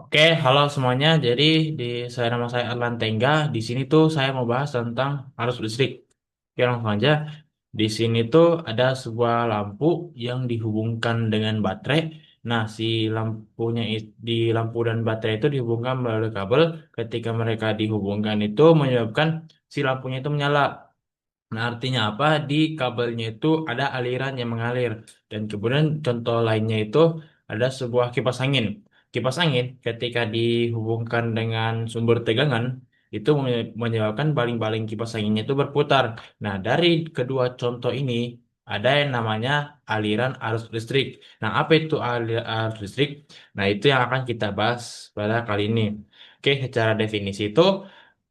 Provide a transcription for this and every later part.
Oke, halo semuanya. Jadi nama saya Arlan Tengga. Di sini tuh saya mau bahas tentang arus listrik. Oke, langsung aja. Di sini tuh ada sebuah lampu yang dihubungkan dengan baterai. Nah, si di lampu dan baterai itu dihubungkan melalui kabel. Ketika mereka dihubungkan itu menyebabkan si lampunya itu menyala. Nah, artinya apa? Di kabelnya itu ada aliran yang mengalir. Dan kemudian contoh lainnya itu ada sebuah kipas angin. Kipas angin ketika dihubungkan dengan sumber tegangan itu menyebabkan baling-baling kipas anginnya itu berputar. Nah, dari kedua contoh ini ada yang namanya aliran arus listrik. Nah, apa itu arus listrik? Nah, itu yang akan kita bahas pada kali ini. Oke, secara definisi itu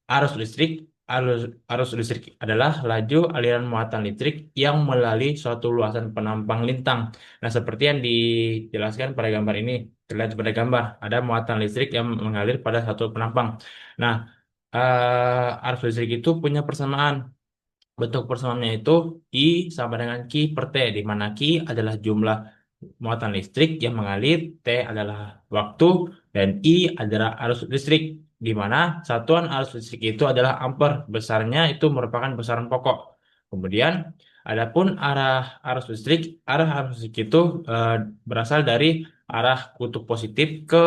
arus listrik arus, arus listrik adalah laju aliran muatan listrik yang melalui suatu luasan penampang lintang. Nah, seperti yang dijelaskan pada gambar ini, terlihat pada gambar, ada muatan listrik yang mengalir pada satu penampang. Nah, arus listrik itu punya persamaan. Bentuk persamaannya itu I sama dengan Q per T, di mana Q adalah jumlah muatan listrik yang mengalir, T adalah waktu, dan I adalah arus listrik, di mana satuan arus listrik itu adalah ampere, besarnya itu merupakan besaran pokok. Kemudian, adapun arah arus listrik itu eh, berasal dari arah kutub positif ke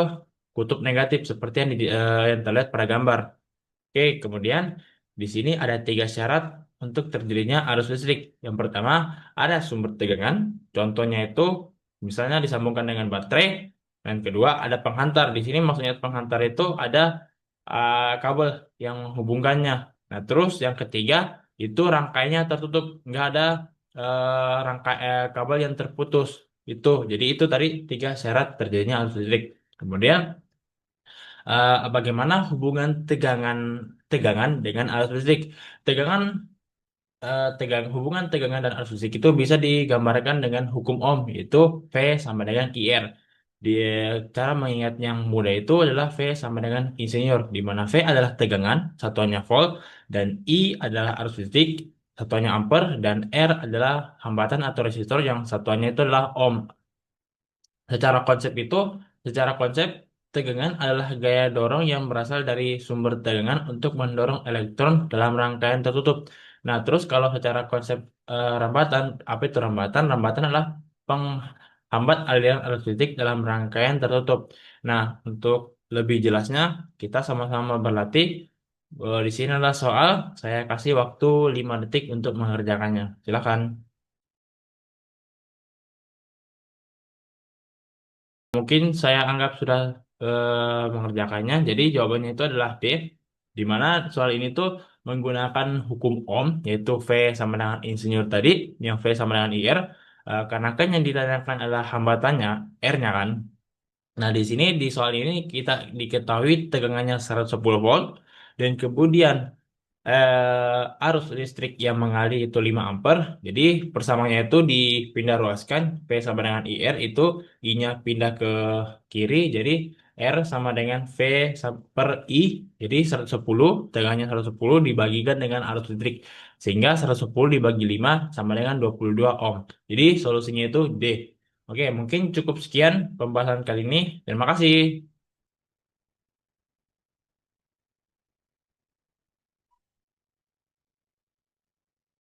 kutub negatif, seperti yang terlihat pada gambar. Oke, kemudian di sini ada tiga syarat untuk terjadinya arus listrik. Yang pertama, ada sumber tegangan. Contohnya itu misalnya disambungkan dengan baterai. Dan kedua, ada penghantar. Di sini maksudnya penghantar itu ada kabel yang menghubungkannya. Nah, terus yang ketiga itu rangkainya tertutup, nggak ada kabel yang terputus. Jadi itu tadi tiga syarat terjadinya arus listrik. Kemudian bagaimana hubungan tegangan dengan arus listrik? Tegangan hubungan tegangan dan arus listrik itu bisa digambarkan dengan hukum Ohm, yaitu V sama dengan IR. Di cara mengingat yang mudah itu adalah V sama dengan insinyur, di mana V adalah tegangan, satuannya volt, dan I adalah arus listrik, satuannya ampere, dan R adalah hambatan atau resistor yang satuannya itu adalah ohm. Secara konsep itu, secara konsep, tegangan adalah gaya dorong yang berasal dari sumber tegangan untuk mendorong elektron dalam rangkaian tertutup. Nah, terus kalau secara konsep rambatan, apa itu rambatan? Rambatan adalah penghambat aliran arus listrik dalam rangkaian tertutup. Nah, untuk lebih jelasnya, kita sama-sama berlatih. Di sini adalah soal, saya kasih waktu 5 detik untuk mengerjakannya. Silakan. Mungkin saya anggap sudah mengerjakannya. Jadi jawabannya itu adalah D, di mana soal ini tuh menggunakan hukum Ohm, yaitu V sama dengan insinyur tadi, yang V sama dengan IR. Karena kan yang ditanyakan adalah hambatannya, R-nya kan. Nah, di sini di soal ini kita diketahui tegangannya 110 volt, dan kemudian arus listrik yang mengalir itu 5 ampere. Jadi persamaannya itu dipindah ruaskan, P sama dengan IR itu I-nya pindah ke kiri, jadi R sama dengan per I, jadi 110, tegangannya 110 dibagikan dengan arus listrik, sehingga 110 dibagi 5 sama dengan 22 ohm. Jadi solusinya itu D. Oke, mungkin cukup sekian pembahasan kali ini. Terima kasih.